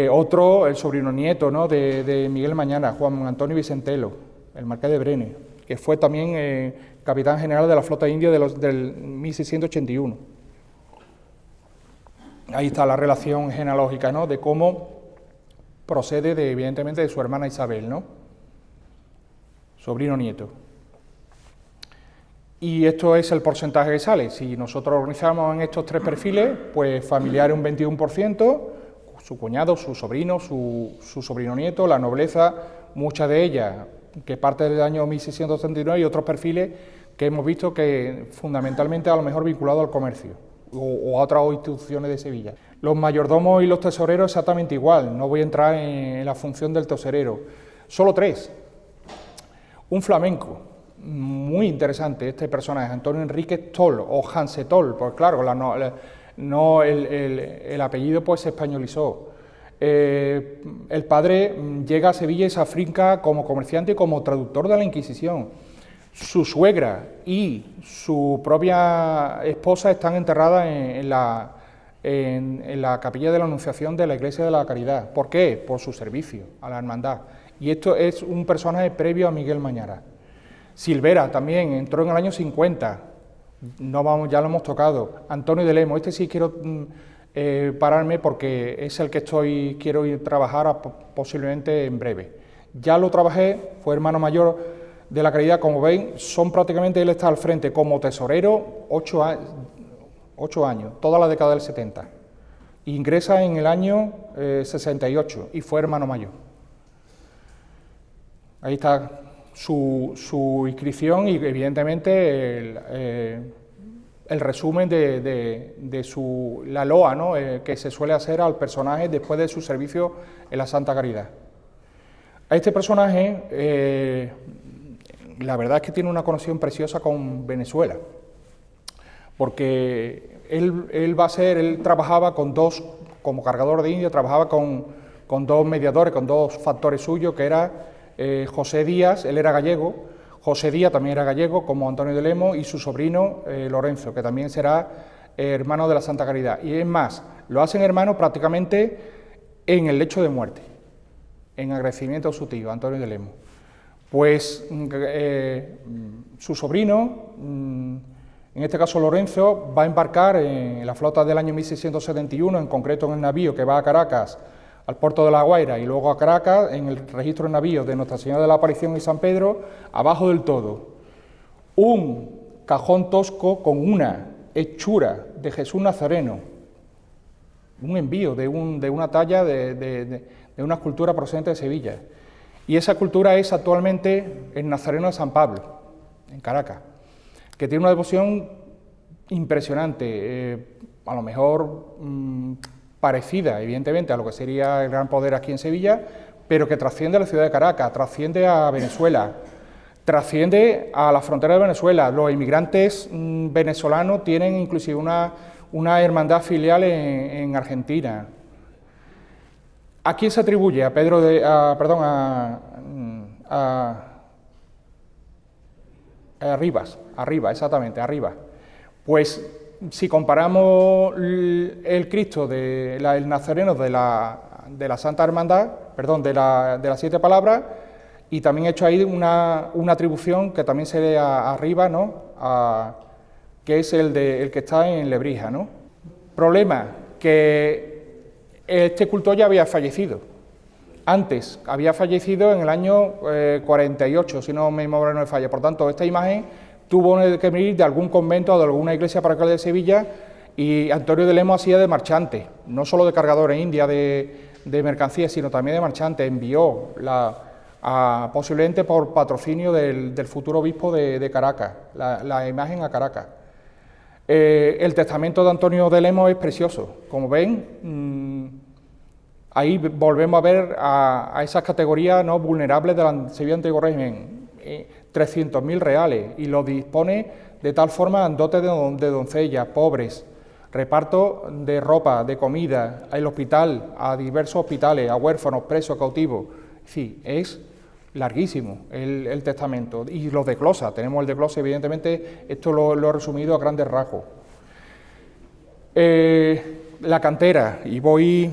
Otro, el sobrino nieto, ¿no?, de Miguel Mañara, Juan Antonio Vicentelo, el marqués de Brenes. que fue también capitán general de la flota india del 1681. Ahí está la relación genealógica, ¿no?, de cómo procede, evidentemente, de su hermana Isabel, ¿no?, sobrino-nieto. Y esto es el porcentaje que sale. Si nosotros organizamos en estos tres perfiles, pues familiar un 21%, su cuñado, su sobrino, su sobrino-nieto, la nobleza, muchas de ellas que parte del año 1639, y otros perfiles que hemos visto que fundamentalmente a lo mejor vinculados al comercio o a otras instituciones de Sevilla. Los mayordomos y los tesoreros exactamente igual, no voy a entrar en la función del tesorero. Solo tres. Un flamenco, muy interesante este personaje, Antonio Enríquez Toll o Hanse Toll, pues claro, el apellido pues se españolizó. El padre llega a Sevilla y se afinca como comerciante y como traductor de la Inquisición. Su suegra y su propia esposa están enterradas en la capilla de la Anunciación de la Iglesia de la Caridad. ¿Por qué? Por su servicio a la hermandad. Y esto es un personaje previo a Miguel Mañara. Silvera también entró en el año 50, ya lo hemos tocado. Antonio de Lemos, este sí quiero pararme porque es el que quiero ir a trabajar posiblemente en breve. Ya lo trabajé, fue hermano mayor de la Caridad, como veis, son prácticamente, él está al frente como tesorero 8 años, toda la década del 70. Ingresa en el año 68 y fue hermano mayor. Ahí está su inscripción y evidentemente el resumen de la loa, ¿no?, que se suele hacer al personaje después de su servicio en la Santa Caridad. A este personaje, la verdad es que tiene una conexión preciosa con Venezuela, porque él trabajaba con dos, como cargador de India, trabajaba con dos mediadores, con dos factores suyos, que era José Díaz, él era gallego, José Díaz también era gallego, como Antonio de Lemos, y su sobrino Lorenzo, que también será hermano de la Santa Caridad. Y es más, lo hacen hermano prácticamente en el lecho de muerte, en agradecimiento a su tío, Antonio de Lemos. Pues su sobrino, en este caso Lorenzo, va a embarcar en la flota del año 1671, en concreto en el navío que va a Caracas, al puerto de La Guaira y luego a Caracas, en el registro de navíos de Nuestra Señora de la Aparición y San Pedro, abajo del todo, un cajón tosco con una hechura de Jesús Nazareno, un envío de una talla de una escultura procedente de Sevilla. Y esa escultura es actualmente el Nazareno de San Pablo, en Caracas, que tiene una devoción impresionante, a lo mejor parecida, evidentemente, a lo que sería el Gran Poder aquí en Sevilla, pero que trasciende a la ciudad de Caracas, trasciende a Venezuela, trasciende a la frontera de Venezuela. Los inmigrantes venezolanos tienen inclusive una hermandad filial en Argentina. ¿A quién se atribuye? A Rivas, exactamente, a Rivas. Pues si comparamos el Cristo el Nazareno de la Santa Hermandad, de las Siete Palabras, y también he hecho ahí una atribución que también se ve a Rivas, ¿no?, que es el que está en Lebrija, ¿no? Problema, que este escultor ya había fallecido. Antes, había fallecido en el año 48, si no me memoria no me falla. Por tanto, esta imagen tuvo que venir de algún convento o de alguna iglesia parroquial de Sevilla, y Antonio de Lemos hacía de marchante, no solo de cargador en India de mercancías, sino también de marchante. Envió, posiblemente por patrocinio del futuro obispo de Caracas, la imagen a Caracas. El testamento de Antonio de Lemos es precioso. Como ven, ahí volvemos a ver a esas categorías no vulnerables de la Sevilla Antiguo Régimen, 300.000 reales, y lo dispone de tal forma en dotes de doncellas, pobres, reparto de ropa, de comida, al hospital, a diversos hospitales, a huérfanos, presos, cautivos. Sí, es larguísimo el testamento, y los desglosa. Tenemos el desglose, evidentemente, esto lo he resumido a grandes rasgos. La cantera, y voy,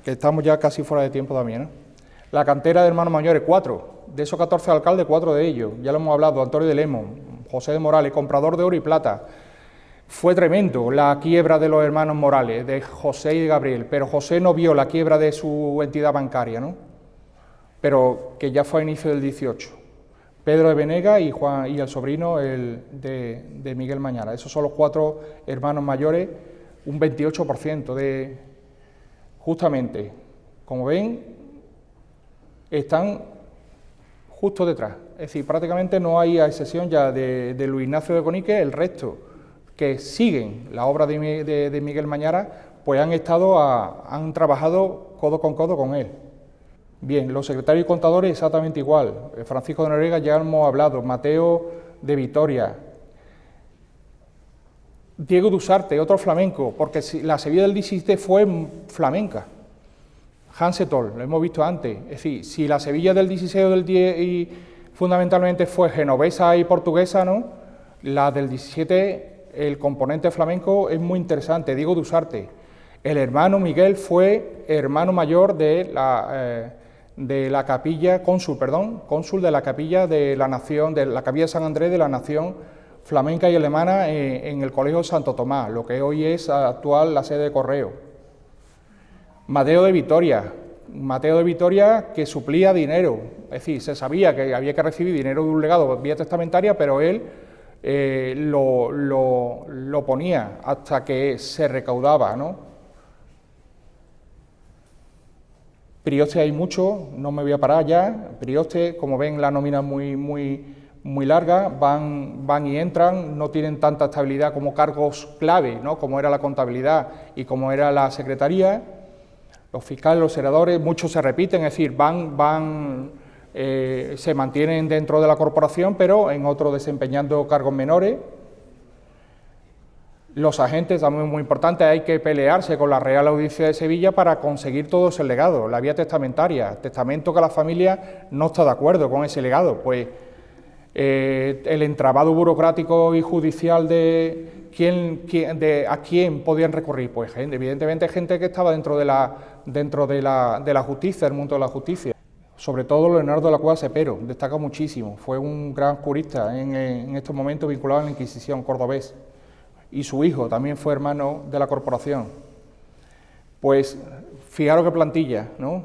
que estamos ya casi fuera de tiempo también, ¿no? La cantera de hermanos mayores, 4. De esos 14 alcaldes, 4 de ellos, ya lo hemos hablado, Antonio de Lemos, José de Morales, comprador de oro y plata. Fue tremendo la quiebra de los hermanos Morales, de José y de Gabriel, pero José no vio la quiebra de su entidad bancaria, ¿no? Pero que ya fue a inicio del 18. Pedro de Venega y el sobrino de Miguel Mañara. Esos son los 4 hermanos mayores, un 28% de... Justamente, como ven, están justo detrás. Es decir, prácticamente no hay, a excepción ya de Luis Ignacio de Conique, el resto que siguen la obra de Miguel Mañara, pues han trabajado codo con él. Bien, los secretarios y contadores exactamente igual. Francisco de Noriega ya hemos hablado, Mateo de Vitoria. Diego Dusarte, otro flamenco, porque la Sevilla del 17 fue flamenca. Hans Toll, lo hemos visto antes. Es decir, si la Sevilla del 16 o del 10 y fundamentalmente fue genovesa y portuguesa, ¿no? La del 17, el componente flamenco es muy interesante. Diego Dusarte. El hermano Miguel fue hermano mayor de la capilla, cónsul de la capilla de la Nación, de la capilla de San Andrés de la Nación flamenca y alemana en el Colegio Santo Tomás, lo que hoy es actual la sede de Correo. Mateo de Vitoria que suplía dinero, es decir, se sabía que había que recibir dinero de un legado vía testamentaria, pero él lo ponía hasta que se recaudaba, ¿no? Prioste hay mucho, no me voy a parar ya. Prioste, como ven, la nómina muy larga, van y entran, no tienen tanta estabilidad como cargos clave, ¿no? Como era la contabilidad y como era la secretaría. Los fiscales, los senadores, muchos se repiten, es decir, se mantienen dentro de la corporación, pero en otros desempeñando cargos menores. Los agentes, también muy importante, hay que pelearse con la Real Audiencia de Sevilla para conseguir todo ese legado, la vía testamentaria, testamento que la familia no está de acuerdo con ese legado, pues el entramado burocrático y judicial de a quién podían recurrir, pues evidentemente gente que estaba dentro de la justicia, del mundo de la justicia. Sobre todo Leonardo de la Cueva Cepero, destaca muchísimo, fue un gran jurista en estos momentos vinculado a la Inquisición cordobés, y su hijo también fue hermano de la corporación. Pues fijaros qué plantilla, ¿no?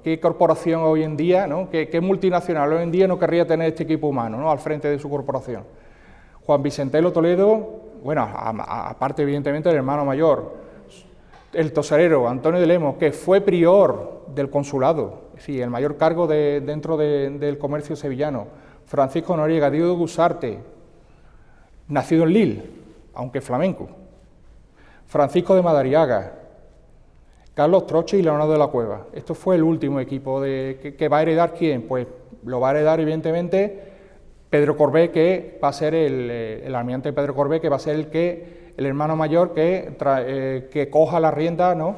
Qué corporación hoy en día, ¿no? Qué multinacional hoy en día no querría tener este equipo humano, ¿no? Al frente de su corporación. Juan Vicentelo Toledo, bueno, aparte evidentemente del hermano mayor, el tesorero Antonio de Lemos, que fue prior del consulado, es decir, el mayor cargo dentro del comercio sevillano, Francisco Noriega, Diego Gusarte, nacido en Lille, aunque flamenco, Francisco de Madariaga, Carlos Troche y Leonardo de la Cueva. Esto fue el último equipo que va a heredar ¿quién? Pues lo va a heredar evidentemente Pedro Corbé, que va a ser el almirante Pedro Corbé, que va a ser el hermano mayor que coja la rienda, ¿no?,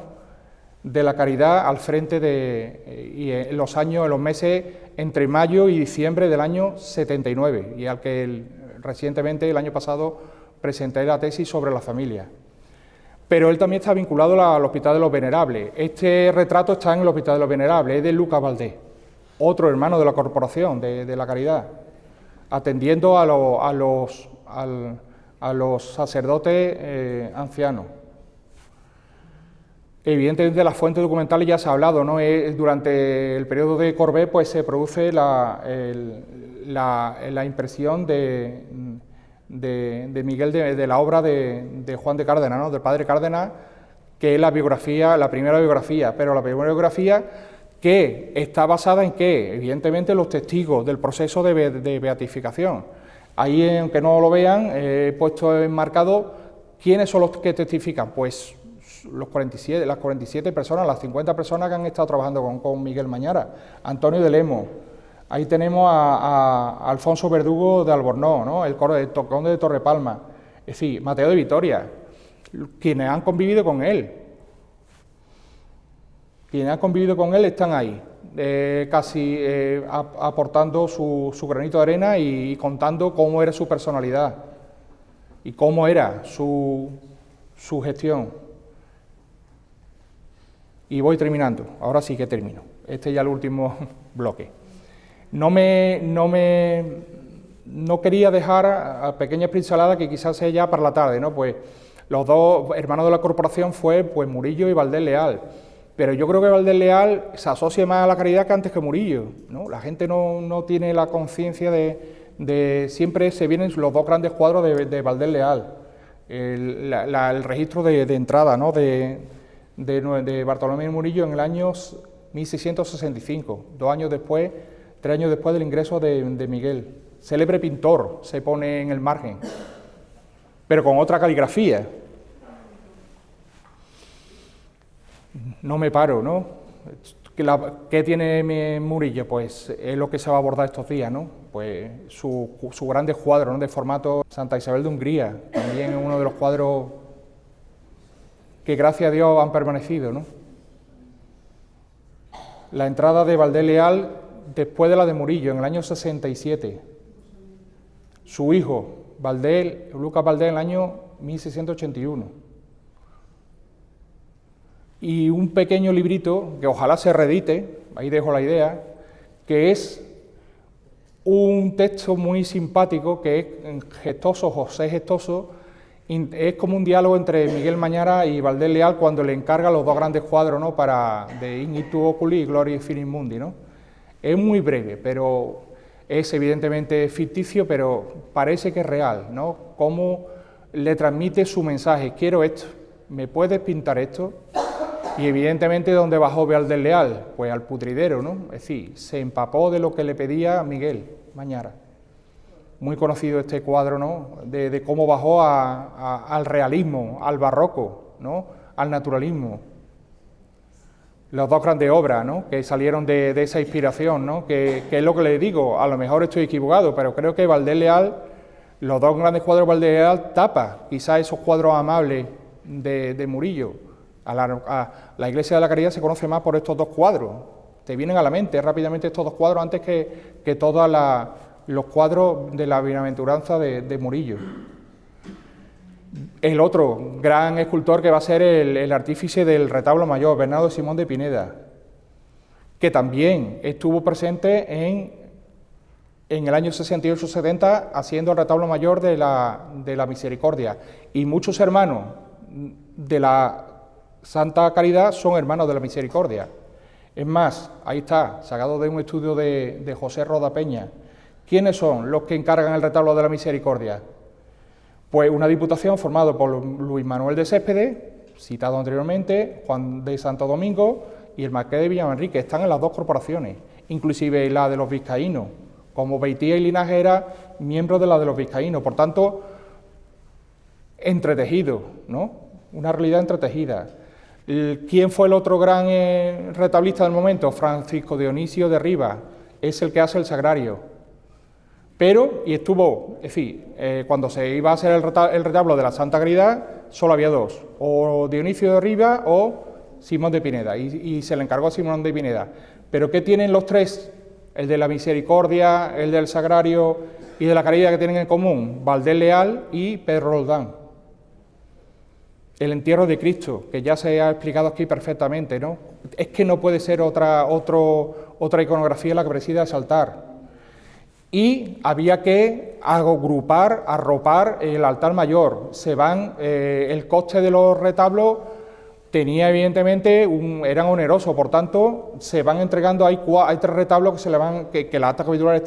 de la caridad al frente y en los meses entre mayo y diciembre del año 79, y al que recientemente, el año pasado, presenté la tesis sobre la familia. Pero él también está vinculado al Hospital de los Venerables. Este retrato está en el Hospital de los Venerables, es de Lucas Valdés, otro hermano de la corporación de la caridad, atendiendo a los sacerdotes ancianos. Evidentemente de las fuentes documentales ya se ha hablado, ¿no? Durante el periodo de Corbé pues se produce la impresión de Miguel, de la obra de Juan de Cárdenas, ¿no?, del padre Cárdenas, que es la primera biografía, pero la primera biografía que está basada en ¿qué? Evidentemente los testigos del proceso de beatificación. Ahí, aunque no lo vean, he puesto enmarcado quiénes son los que testifican, pues las 47 personas, las 50 personas que han estado trabajando con Miguel Mañara. Antonio de Lemos, ahí tenemos a Alfonso Verdugo de Albornoz, ¿no?, el conde de Torrepalma, es decir, Mateo de Vitoria, quienes han convivido con él. Quienes han convivido con él están ahí, casi aportando su granito de arena y contando cómo era su personalidad y cómo era su gestión. Y voy terminando, ahora sí que termino. Este ya es el último bloque. No quería dejar a pequeñas pinceladas que quizás sea ya para la tarde, ¿no? Pues los dos hermanos de la corporación fue pues Murillo y Valdés Leal, pero yo creo que Valdés Leal se asocia más a la caridad que antes que Murillo, ¿no? La gente no tiene la conciencia de siempre se vienen los dos grandes cuadros de Valdés Leal, el registro de entrada, ¿no? de Bartolomé Murillo en el año 1665, 3 años después del ingreso de Miguel. Célebre pintor, se pone en el margen, pero con otra caligrafía. No me paro, ¿no? ¿Qué tiene Murillo? Pues es lo que se va a abordar estos días, ¿no? Pues su grandes cuadros, ¿no? De formato Santa Isabel de Hungría, también es uno de los cuadros que gracias a Dios han permanecido, ¿no? La entrada de Valdés Leal después de la de Murillo, en el año 67. Su hijo, Lucas Valdés, en el año 1681. Y un pequeño librito, que ojalá se reedite, ahí dejo la idea, que es un texto muy simpático, que es gestoso, José Gestoso, es como un diálogo entre Miguel Mañara y Valdés Leal cuando le encarga los dos grandes cuadros, ¿no? De Ignitu Oculi y Gloria Finis Mundi, ¿no? Es muy breve, pero es evidentemente ficticio, pero parece que es real, ¿no? Cómo le transmite su mensaje: quiero esto, ¿me puedes pintar esto? Y evidentemente, ¿dónde bajó Valdés Leal? Pues al putridero, ¿no? Es decir, se empapó de lo que le pedía Miguel Mañara. Muy conocido este cuadro, ¿no? De cómo bajó al realismo, al barroco, ¿no? Al naturalismo. Las dos grandes obras, ¿no? Que salieron de esa inspiración, ¿no? Que es lo que le digo, a lo mejor estoy equivocado, pero creo que Valdés Leal, los dos grandes cuadros de Valdés Leal tapa quizás esos cuadros amables de Murillo. La Iglesia de la Caridad se conoce más por estos dos cuadros. Te vienen a la mente rápidamente estos dos cuadros antes que todos los cuadros de la bienaventuranza de Murillo. El otro gran escultor que va a ser el artífice del retablo mayor, Bernardo Simón de Pineda, que también estuvo presente en el año 68-70 haciendo el retablo mayor de la Misericordia. Y muchos hermanos de la Santa Caridad son hermanos de la Misericordia. Es más, ahí está, sacado de un estudio de José Roda Peña. ¿Quiénes son los que encargan el retablo de la Misericordia? Pues una diputación formada por Luis Manuel de Céspedes, citado anteriormente, Juan de Santo Domingo y el Marqués de Villamanrique. Están en las dos corporaciones, inclusive la de los vizcaínos. Como Beitía y Linaje era miembro de la de los vizcaínos, por tanto, entretejido, ¿no? Una realidad entretejida. ¿Quién fue el otro gran retablista del momento? Francisco Dionisio de Rivas, es el que hace el sagrario. Pero, y estuvo, es decir, cuando se iba a hacer el retablo de la Santa Caridad, solo había dos, o Dionisio de Rivas o Simón de Pineda, y se le encargó a Simón de Pineda. Pero ¿qué tienen los tres? El de la Misericordia, el del Sagrario y de la Caridad, que tienen en común Valdés Leal y Pedro Roldán. El entierro de Cristo, que ya se ha explicado aquí perfectamente, ¿no? Es que no puede ser otra iconografía la que presida ese altar. Y había que agrupar, arropar el altar mayor. El coste de los retablos tenía evidentemente eran onerosos, por tanto se van entregando, hay 3 retablos que las actas capitulares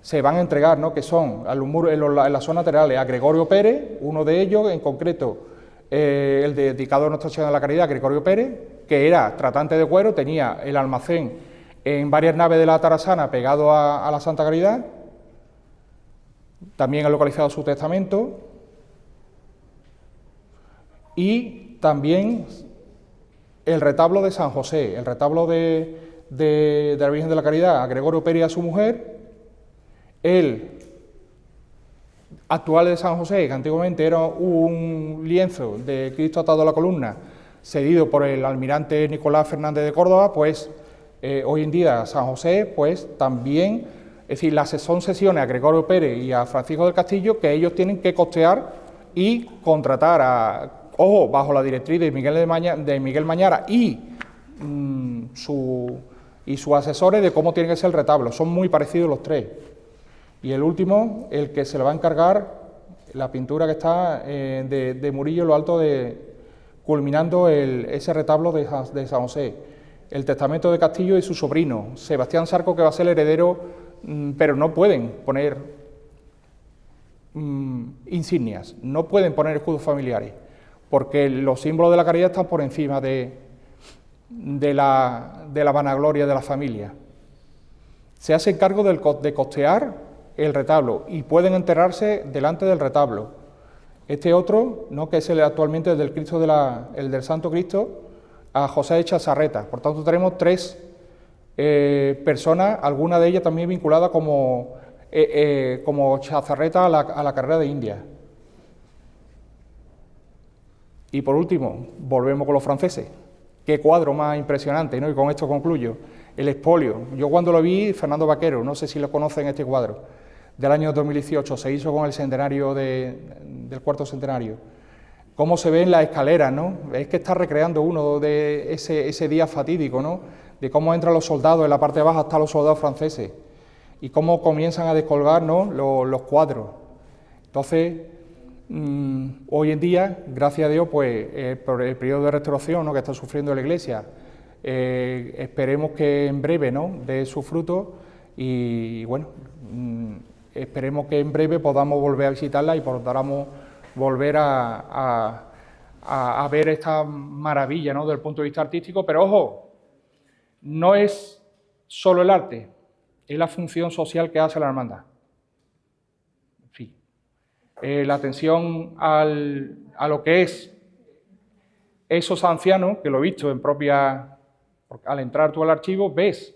se van a entregar, ¿no? Que son en las zonas laterales a Gregorio Pérez, uno de ellos en concreto, el dedicado a Nuestra Señora de la Caridad, Gregorio Pérez, que era tratante de cuero, tenía el almacén en varias naves de la Tarasana pegado a la Santa Caridad. También ha localizado su testamento. Y también el retablo de San José, el retablo de la Virgen de la Caridad, a Gregorio Pérez y a su mujer. El actual de San José, que antiguamente era un lienzo de Cristo atado a la columna, cedido por el almirante Nicolás Fernández de Córdoba, pues hoy en día San José, pues también, es decir, son sesiones a Gregorio Pérez y a Francisco del Castillo que ellos tienen que costear y contratar bajo la directriz de Miguel Mañara y y sus asesores de cómo tiene que ser el retablo. Son muy parecidos los tres. Y el último, el que se le va a encargar, la pintura que está de Murillo en lo alto, culminando ese retablo de San José. El testamento de Castillo y su sobrino, Sebastián Sarco, que va a ser el heredero, pero no pueden poner insignias, no pueden poner escudos familiares, porque los símbolos de la caridad están por encima de la vanagloria de la familia. Se hace cargo de costear el retablo y pueden enterrarse delante del retablo. Este otro, ¿no?, que es actualmente el del Cristo el del Santo Cristo, a José de Chazarreta. Por tanto, tenemos tres personas, alguna de ellas también vinculada como Chazarreta a la carrera de India. Y por último, volvemos con los franceses. Qué cuadro más impresionante, ¿no? Y con esto concluyo. El expolio. Yo cuando lo vi, Fernando Vaquero, no sé si lo conocen, este cuadro, del año 2018, se hizo con el centenario del cuarto centenario. Cómo se ve en las escaleras, ¿no? Es que está recreando uno de ese día fatídico, ¿no? De cómo entran los soldados, en la parte de abajo hasta los soldados franceses, y cómo comienzan a descolgar, ¿no?, los cuadros. Entonces, hoy en día, gracias a Dios, pues por el periodo de restauración, ¿no?, que está sufriendo la Iglesia, esperemos que en breve, ¿no?, dé sus frutos y bueno, esperemos que en breve podamos volver a visitarla y podamos volver a ver esta maravilla, ¿no?, desde el punto de vista artístico. Pero ojo, no es solo el arte, es la función social que hace la hermandad. En fin, la atención a lo que es esos ancianos, que lo he visto al entrar tú al archivo, ves,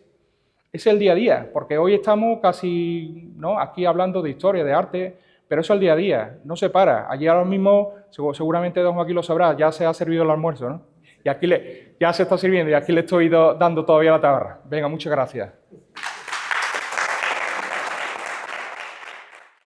es el día a día, porque hoy estamos casi, ¿no?, aquí hablando de historia, de arte, pero eso es el día a día, no se para. Allí ahora mismo, seguramente don Joaquín lo sabrá, ya se ha servido el almuerzo, ¿no? Y aquí ya se está sirviendo y aquí le estoy dando todavía la tabarra. Venga, muchas gracias.